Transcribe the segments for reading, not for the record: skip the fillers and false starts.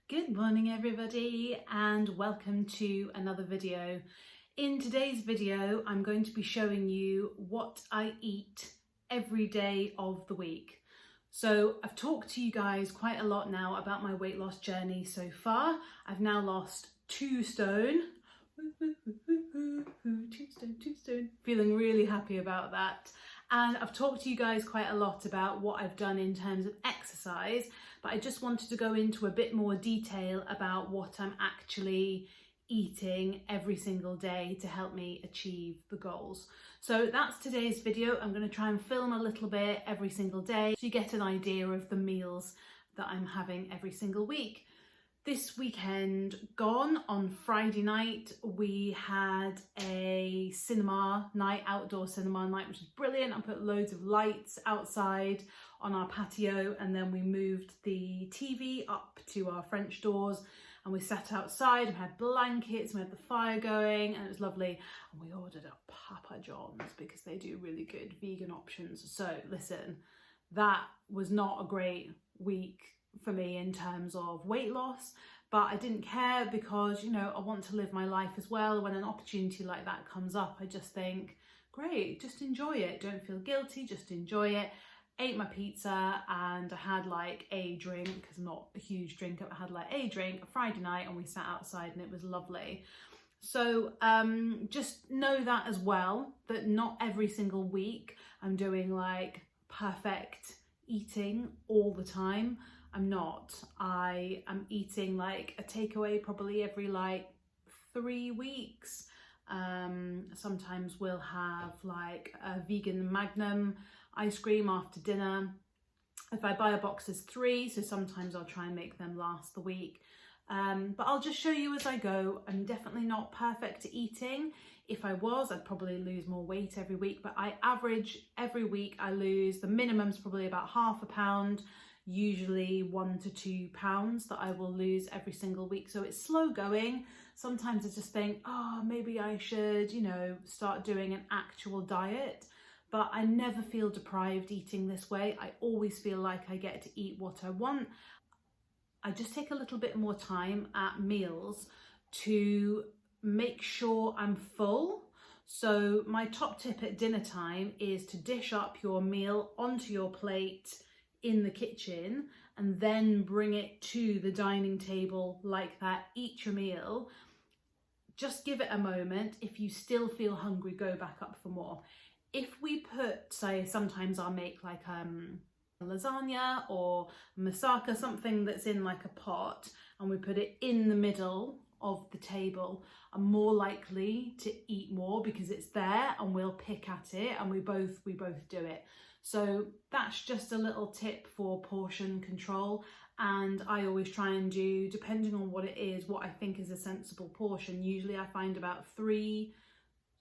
Good morning everybody and welcome to another video. In today's video I'm going to be showing you what I eat every day of the week. So I've talked to you guys quite a lot now about my weight loss journey so far. I've now lost 2 stone. 2 stone. Feeling really happy about that. And I've talked to you guys quite a lot about what I've done in terms of exercise, but I just wanted to go into a bit more detail about what I'm actually eating every single day to help me achieve the goals. So that's today's video. I'm going to try and film a little bit every single day so you get an idea of the meals that I'm having every single week. This weekend gone, on Friday night, we had a cinema night, outdoor cinema night, which was brilliant. I put loads of lights outside on our patio, and then we moved the TV up to our French doors and we sat outside. We had blankets, we had the fire going, and it was lovely. And we ordered a Papa John's because they do really good vegan options. So listen, that was not a great week for me in terms of weight loss, but I didn't care because, you know, I want to live my life as well. When an opportunity like that comes up, I just think, great, just enjoy it. Don't feel guilty, just enjoy it. Ate my pizza and I had like a drink, because I'm not a huge drinker. I had like a drink Friday night and we sat outside and it was lovely. So just know that as well, that not every single week I'm doing like perfect eating all the time. I'm not. I am eating like a takeaway probably every like 3 weeks. Sometimes we'll have like a vegan Magnum ice cream after dinner. If I buy a box, there's 3, so sometimes I'll try and make them last the week. But I'll just show you as I go. I'm definitely not perfect at eating. If I was, I'd probably lose more weight every week, but I average every week I lose, the minimum's probably about half a pound, usually 1 to 2 pounds that I will lose every single week. So it's slow going. Sometimes I just think, oh, maybe I should, you know, start doing an actual diet. But I never feel deprived eating this way. I always feel like I get to eat what I want. I just take a little bit more time at meals to make sure I'm full. So my top tip at dinner time is to dish up your meal onto your plate in the kitchen and then bring it to the dining table like that. Eat your meal. Just give it a moment. If you still feel hungry, go back up for more. If we put, say, sometimes I'll make like lasagna or moussaka, something that's in like a pot, and we put it in the middle of the table, I'm more likely to eat more because it's there and we'll pick at it, and we both do it. So that's just a little tip for portion control. And I always try and do, depending on what it is, what I think is a sensible portion. Usually I find about 3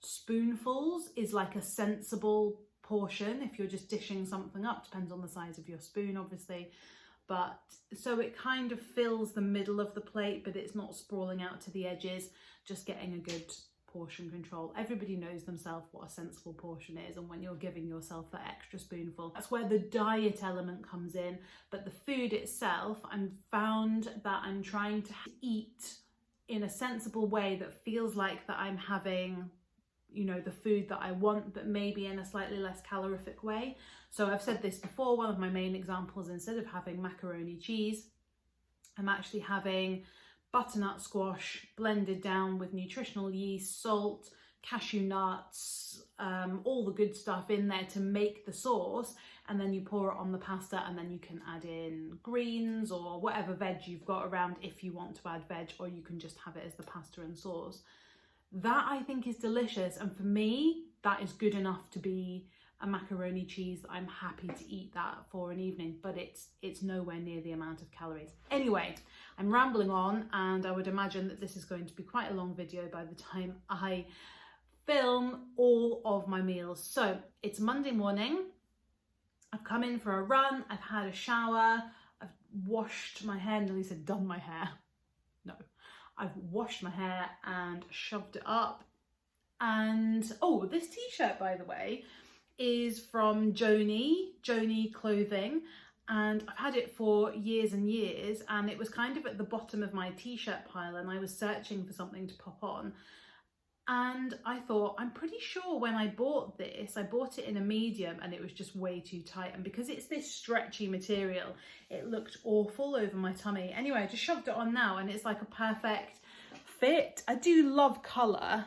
spoonfuls is like a sensible portion if you're just dishing something up. Depends on the size of your spoon, obviously. But so it kind of fills the middle of the plate, but it's not sprawling out to the edges, just getting a good portion control. Everybody knows themselves what a sensible portion is, and when you're giving yourself that extra spoonful, that's where the diet element comes in. But the food itself, I'm found that I'm trying to eat in a sensible way that feels like that I'm having, you know, the food that I want, but maybe in a slightly less calorific way. So I've said this before, one of my main examples, instead of having macaroni cheese, I'm actually having butternut squash blended down with nutritional yeast, salt, cashew nuts, all the good stuff in there to make the sauce, and then you pour it on the pasta, and then you can add in greens or whatever veg you've got around if you want to add veg, or you can just have it as the pasta and sauce. That I think is delicious, and for me that is good enough to be a macaroni cheese that I'm happy to eat that for an evening, but it's nowhere near the amount of calories. Anyway, I'm rambling on, and I would imagine that this is going to be quite a long video by the time I film all of my meals. So it's Monday morning, I've come in for a run, I've had a shower, I've washed my hair, nearly said done my hair, no. I've washed my hair and shoved it up. And oh, this t-shirt, by the way, is from Joni Clothing. and I've had it for years and years, and it was kind of at the bottom of my t-shirt pile, and I was searching for something to pop on. And I thought, I'm pretty sure when I bought this, I bought it in a medium and it was just way too tight. And because it's this stretchy material, it looked awful over my tummy. Anyway, I just shoved it on now and it's like a perfect fit. I do love colour.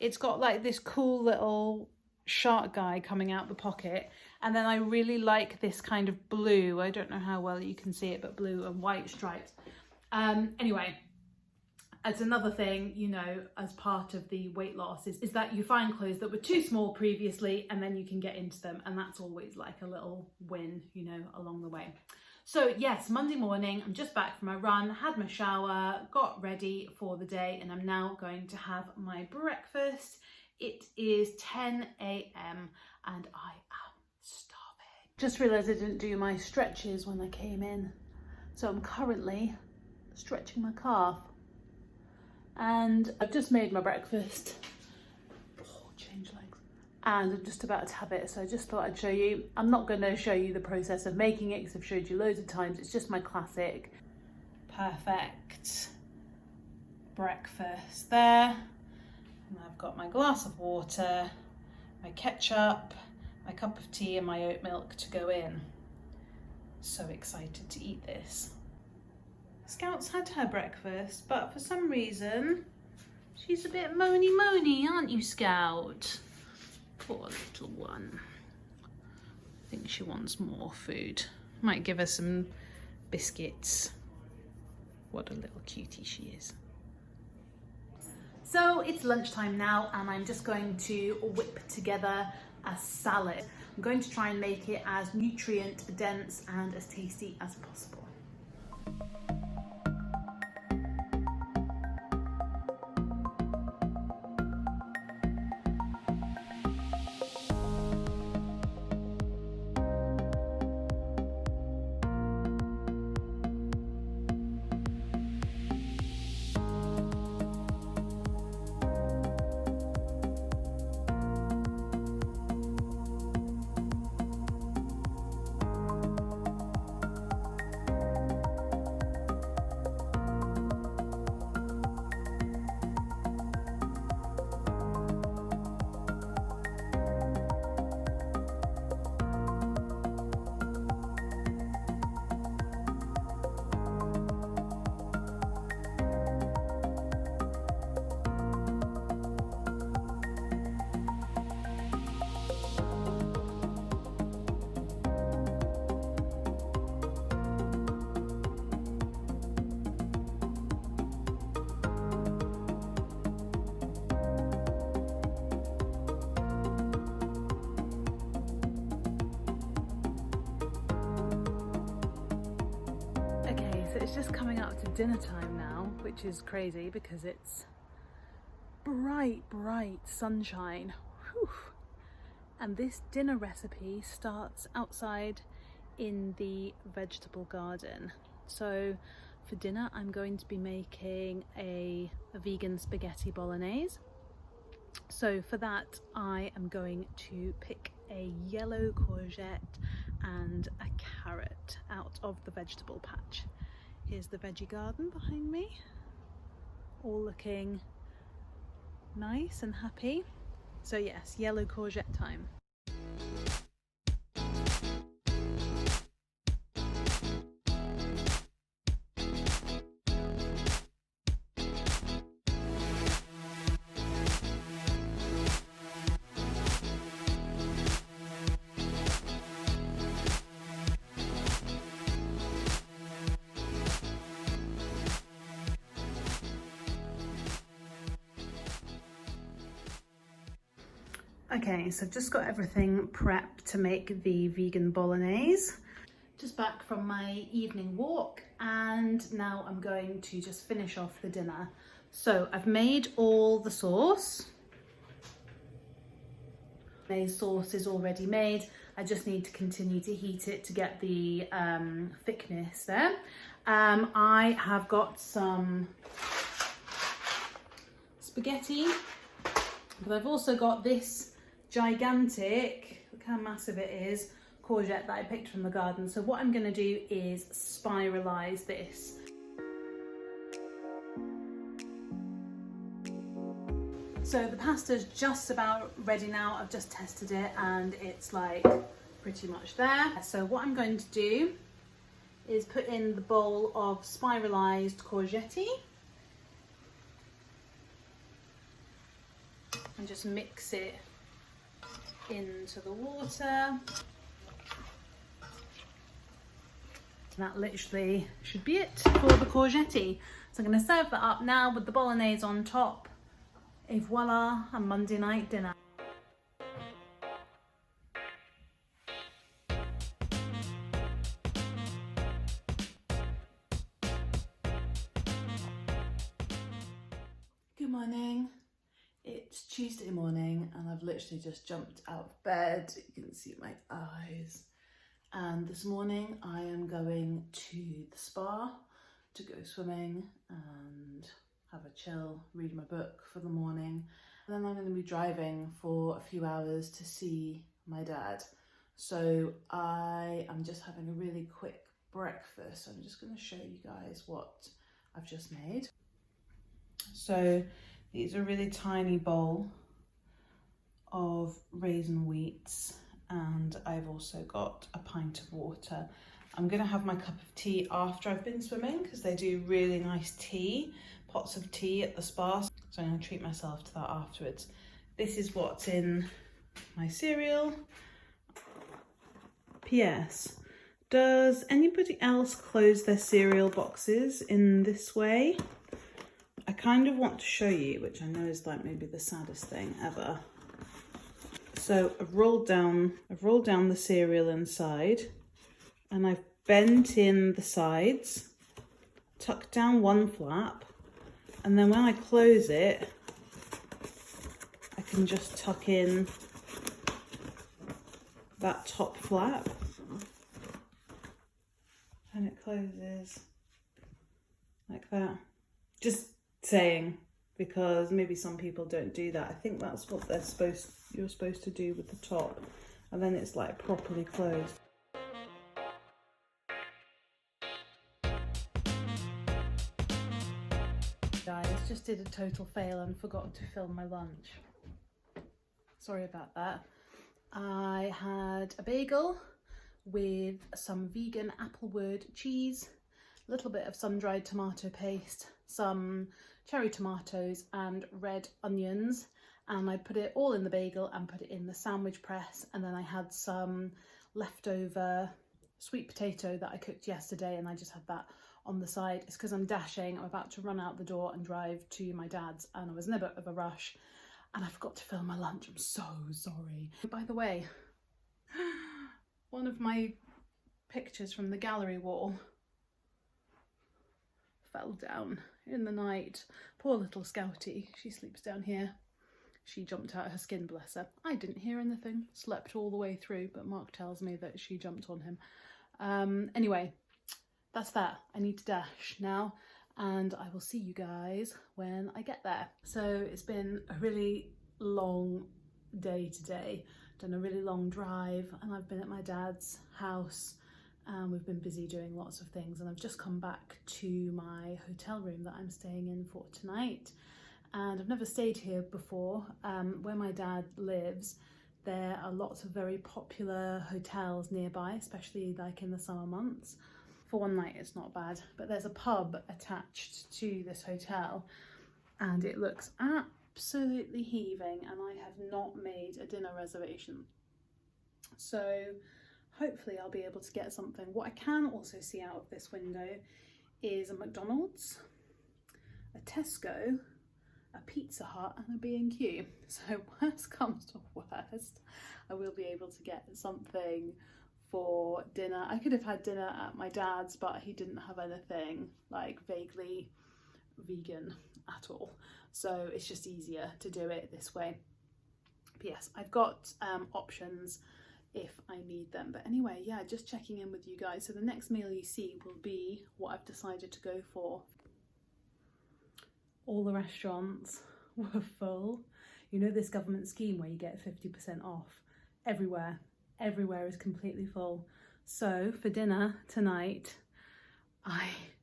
It's got like this cool little shark guy coming out the pocket. And then I really like this kind of blue. I don't know how well you can see it, but blue and white stripes. Anyway. It's another thing, you know, as part of the weight loss is that you find clothes that were too small previously and then you can get into them, and that's always like a little win, you know, along the way. So yes, Monday morning, I'm just back from my run, had my shower, got ready for the day, and I'm now going to have my breakfast. It is 10 a.m. and I am starving. Just realised I didn't do my stretches when I came in. So I'm currently stretching my calf. And I've just made my breakfast. Oh, change legs. And I'm just about to have it, so I just thought I'd show you. I'm not going to show you the process of making it because I've showed you loads of times. It's just my classic, perfect breakfast there. And I've got my glass of water, my ketchup, my cup of tea and my oat milk to go in. So excited to eat this. Scout's had her breakfast, but for some reason, she's a bit moany, aren't you, Scout? Poor little one. I think she wants more food. Might give her some biscuits. What a little cutie she is. So it's lunchtime now, and I'm just going to whip together a salad. I'm going to try and make it as nutrient dense and as tasty as possible. So it's just coming up to dinner time now, which is crazy because it's bright sunshine. Whew. And this dinner recipe starts outside in the vegetable garden. So for dinner, I'm going to be making a vegan spaghetti bolognese. So for that, I am going to pick a yellow courgette and a carrot out of the vegetable patch. Here's the veggie garden behind me, all looking nice and happy. So yes, yellow courgette time. Okay, so I've just got everything prepped to make the vegan bolognese. Just back from my evening walk, and now I'm going to just finish off the dinner. So I've made all the sauce. The sauce is already made. I just need to continue to heat it to get the thickness there. I have got some spaghetti, but I've also got this gigantic, look how massive it is, courgette that I picked from the garden. So what I'm going to do is spiralize this. So the pasta's just about ready now. I've just tested it and it's like pretty much there. So what I'm going to do is put in the bowl of spiralized courgette and just mix it into the water. And that literally should be it for the courgette. So I'm going to serve that up now with the bolognese on top. Et voila, a Monday night dinner. Good morning. It's Tuesday morning and I've literally just jumped out of bed. You can see my eyes. And this morning I am going to the spa to go swimming and have a chill, read my book for the morning. And then I'm going to be driving for a few hours to see my dad. So I am just having a really quick breakfast. I'm just going to show you guys what I've just made. So these are a really tiny bowl of raisin wheats, and I've also got a pint of water. I'm going to have my cup of tea after I've been swimming because they do really nice tea, pots of tea at the spa. So I'm going to treat myself to that afterwards. This is what's in my cereal. P.S. Does anybody else close their cereal boxes in this way? I kind of want to show you, which I know is like maybe the saddest thing ever. So I've rolled down the cereal inside and I've bent in the sides, tucked down one flap, and then when I close it, I can just tuck in that top flap and it closes like that. Just saying, because maybe some people don't do that. I think that's what you're supposed to do with the top, and then it's like properly closed. Guys, just did a total fail and forgot to film my lunch. Sorry about that. I had a bagel with some vegan applewood cheese, a little bit of sun-dried tomato paste, some cherry tomatoes and red onions, and I put it all in the bagel and put it in the sandwich press. And then I had some leftover sweet potato that I cooked yesterday and I just had that on the side. It's because I'm dashing. I'm about to run out the door and drive to my dad's, and I was in a bit of a rush and I forgot to film my lunch. I'm so sorry. By the way, one of my pictures from the gallery wall fell down in the night. Poor little Scouty, she sleeps down here. She jumped out of her skin, bless her. I didn't hear anything, slept all the way through, but Mark tells me that she jumped on him. Anyway, that's that. I need to dash now and I will see you guys when I get there. So it's been a really long day today, done a really long drive, and I've been at my dad's house. We've been busy doing lots of things, and I've just come back to my hotel room that I'm staying in for tonight. And I've never stayed here before. Where my dad lives, there are lots of very popular hotels nearby, especially like in the summer months. For one night it's not bad, but there's a pub attached to this hotel and it looks absolutely heaving, and I have not made a dinner reservation. So hopefully I'll be able to get something. What I can also see out of this window is a McDonald's, a Tesco, a Pizza Hut and a B&Q. So worst comes to worst, I will be able to get something for dinner. I could have had dinner at my dad's, but he didn't have anything like vaguely vegan at all. So it's just easier to do it this way. But yes, I've got options if I need them. But anyway, yeah, just checking in with you guys. So the next meal you see will be what I've decided to go for. All the restaurants were full. You know this government scheme where you get 50% off everywhere, everywhere is completely full. So for dinner tonight,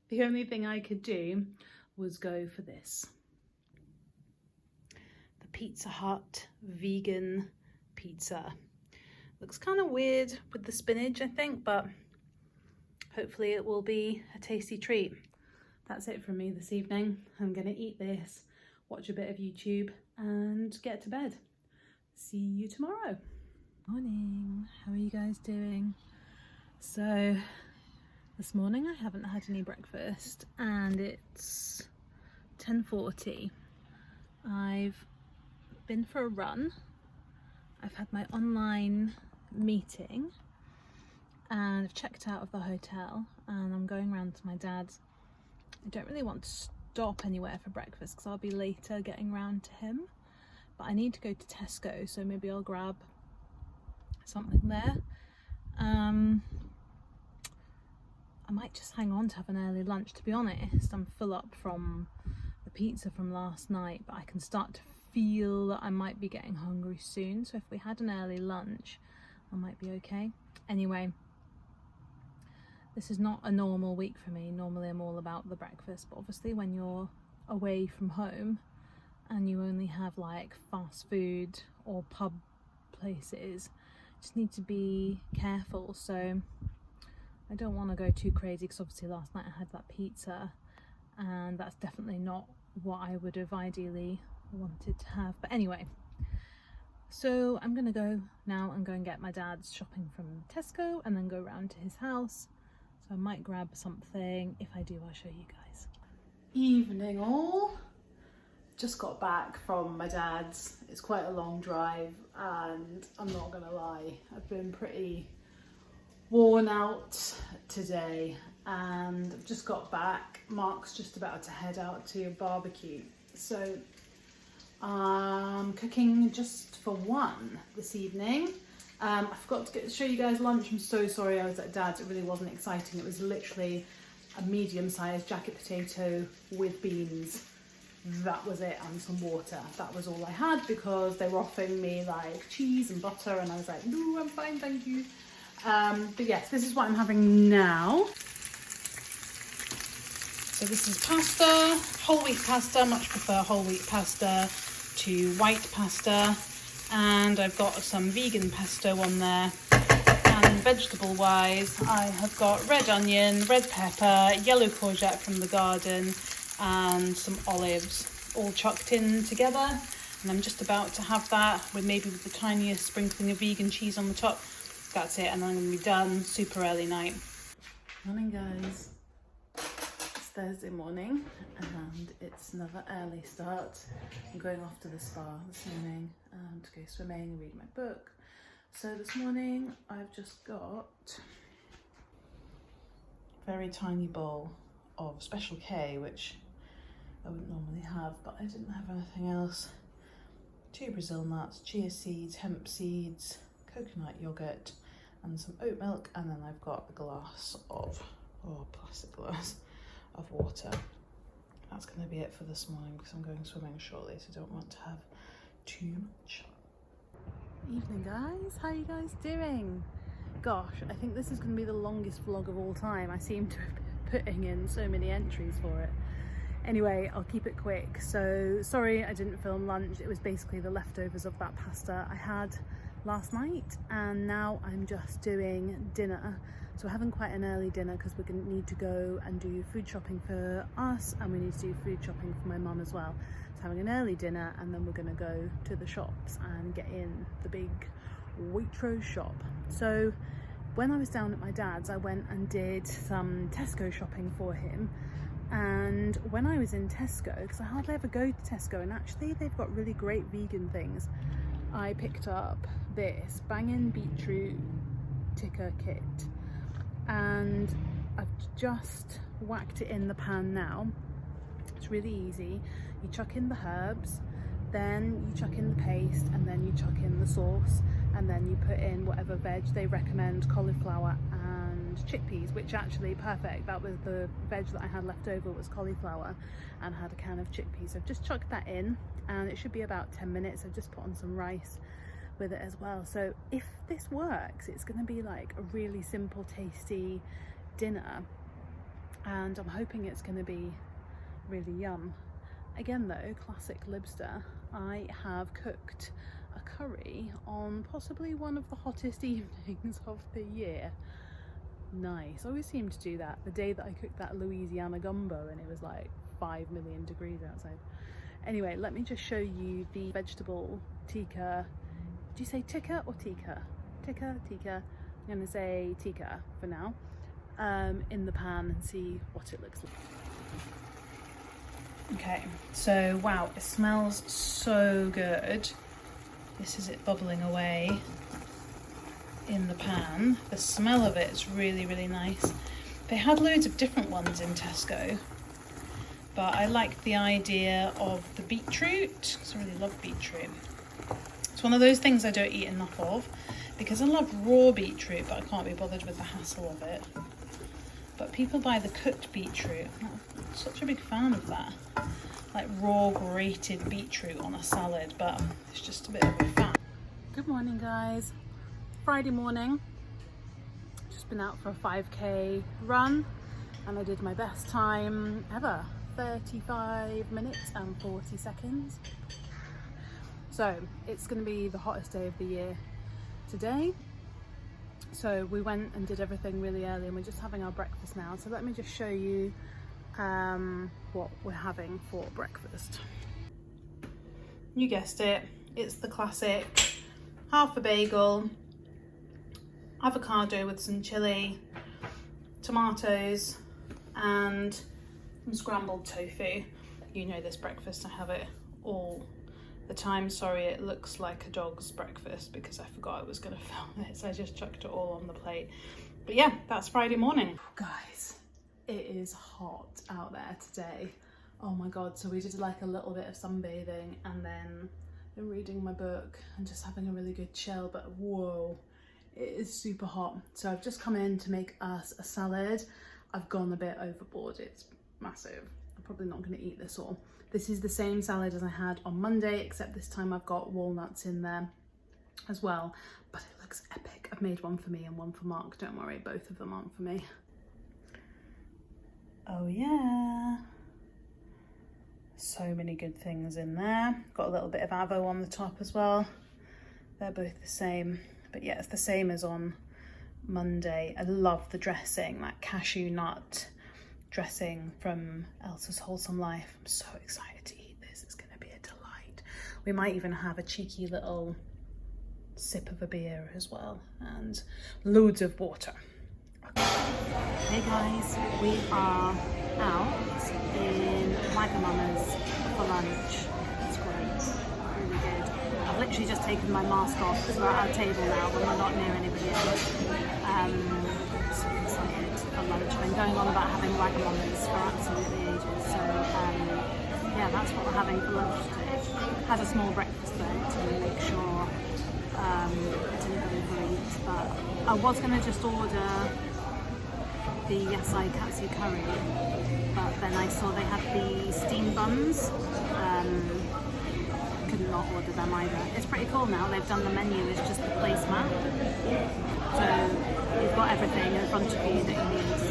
the only thing I could do was go for this. The Pizza Hut vegan pizza. Looks kind of weird with the spinach, I think, but hopefully it will be a tasty treat. That's it from me this evening. I'm gonna eat this, watch a bit of YouTube and get to bed. See you tomorrow. Morning, how are you guys doing? So this morning I haven't had any breakfast and it's 10:40. I've been for a run. I've had my online meeting and I've checked out of the hotel and I'm going round to my dad's. I don't really want to stop anywhere for breakfast because I'll be later getting round to him, but I need to go to Tesco, so maybe I'll grab something there. I might just hang on to have an early lunch. To be honest, I'm full up from the pizza from last night, but I can start to feel that I might be getting hungry soon, so if we had an early lunch I might be okay. Anyway, this is not a normal week for me. Normally I'm all about the breakfast, but obviously when you're away from home and you only have like fast food or pub places, just need to be careful. So I don't want to go too crazy because obviously last night I had that pizza and that's definitely not what I would have ideally wanted to have. But anyway, so I'm gonna go now and go and get my dad's shopping from Tesco and then go round to his house. So I might grab something. If I do, I'll show you guys. Evening all. Just got back from my dad's. It's quite a long drive and I'm not gonna lie, I've been pretty worn out today and I've just got back. Mark's just about to head out to a barbecue. So I'm cooking just for one this evening. I forgot to show you guys lunch. I'm so sorry I was at Dad's. It really wasn't exciting. It was literally a medium-sized jacket potato with beans. That was it, and some water. That was all I had because they were offering me like cheese and butter and I was like, no, I'm fine, thank you. But yes, this is what I'm having now. So this is pasta, whole wheat pasta. Much prefer whole wheat pasta to white pasta. And I've got some vegan pesto on there. And vegetable wise, I have got red onion, red pepper, yellow courgette from the garden and some olives all chucked in together. And I'm just about to have that with the tiniest sprinkling of vegan cheese on the top. That's it, and then I'm going to be done. Super early night. Morning guys. It's Thursday morning and it's another early start. I'm going off to the spa this morning to go swimming and read my book. So this morning I've just got a very tiny bowl of Special K, which I wouldn't normally have, but I didn't have anything else. 2 Brazil nuts, chia seeds, hemp seeds, coconut yogurt and some oat milk, and then I've got a glass of, plastic glass of water. That's going to be it for this morning because I'm going swimming shortly, so I don't want to have too much. Evening guys, how are you guys doing? Gosh, I think this is going to be the longest vlog of all time. I seem to have been putting in so many entries for it. Anyway, I'll keep it quick. So sorry I didn't film lunch. It was basically the leftovers of that pasta I had last night, and now I'm just doing dinner. So we're having quite an early dinner because we're going to need to go and do food shopping for us, and we need to do food shopping for my mum as well. So having an early dinner and then we're going to go to the shops and get in the big Waitrose shop. So when I was down at my dad's, I went and did some Tesco shopping for him. And when I was in Tesco, because I hardly ever go to Tesco, and actually they've got really great vegan things, I picked up this bangin' beetroot tikka kit and I've just whacked it in the pan now. It's really easy. You chuck in the herbs, then you chuck in the paste, and then you chuck in the sauce, and then you put in whatever veg they recommend, cauliflower and chickpeas, which actually perfect. That was the veg that I had left over, was cauliflower, and I had a can of chickpeas. So I've just chucked that in and it should be about 10 minutes. I've just put on some rice, with it as well. So if this works, it's going to be like a really simple, tasty dinner, and I'm hoping it's going to be really yum. Again though, classic Libster, I have cooked a curry on possibly one of the hottest evenings of the year. Nice. I always seem to do that the day that I cooked that Louisiana gumbo and it was like 5 million degrees outside. Anyway, let me just show you the vegetable tikka. Do you say tikka or tikka? Tikka, tikka. I'm going to say tikka for now, in the pan, and see what it looks like. Okay, so wow, it smells so good. This is it bubbling away in the pan. The smell of it is really, really nice. They had loads of different ones in Tesco, but I liked the idea of the beetroot, because I really love beetroot. It's one of those things I don't eat enough of, because I love raw beetroot, but I can't be bothered with the hassle of it. But people buy the cooked beetroot. I'm such a big fan of that. Like raw grated beetroot on a salad, but it's just a bit of a fan. Good morning guys. Friday morning. Just been out for a 5k run and I did my best time ever. 35 minutes and 40 seconds. So it's going to be the hottest day of the year today. So we went and did everything really early and we're just having our breakfast now. So let me just show you what we're having for breakfast. You guessed it, it's the classic half a bagel, avocado with some chili, tomatoes and some scrambled tofu. You know this breakfast, I have it all the time. Sorry, it looks like a dog's breakfast because I forgot I was going to film it, so I just chucked it all on the plate. But yeah, that's Friday morning. Guys, it is hot out there today. Oh my god, so we did like a little bit of sunbathing and then been reading my book and just having a really good chill, but whoa, it is super hot. So I've just come in to make us a salad. I've gone a bit overboard, it's massive. I'm probably not going to eat this all. This is the same salad as I had on Monday, except this time I've got walnuts in there as well, but it looks epic. I've made one for me and one for Mark, don't worry, both of them aren't for me. Oh yeah, so many good things in there. Got a little bit of avo on the top as well. They're both the same, but yeah, it's the same as on Monday. I love the dressing, that cashew nut dressing from Elsa's Wholesome Life. I'm so excited to eat this, it's gonna be a delight. We might even have a cheeky little sip of a beer as well, and loads of water. Hey guys, we are out in Wagamama's for lunch. It's great, really good. I've literally just taken my mask off because we're at our table now, but we're not near anybody else. So excited for lunch. I've been going on about having Wagamama's for absolutely ages, so yeah, that's what we're having for lunch today. Had a small breakfast though to make sure I didn't overeat, but I was going to just order the yasai katsu curry, but then I saw they had the steamed buns. Could not order them either. It's pretty cool now, they've done the menu, it's just the placemat. So you've got everything in front of you that you need.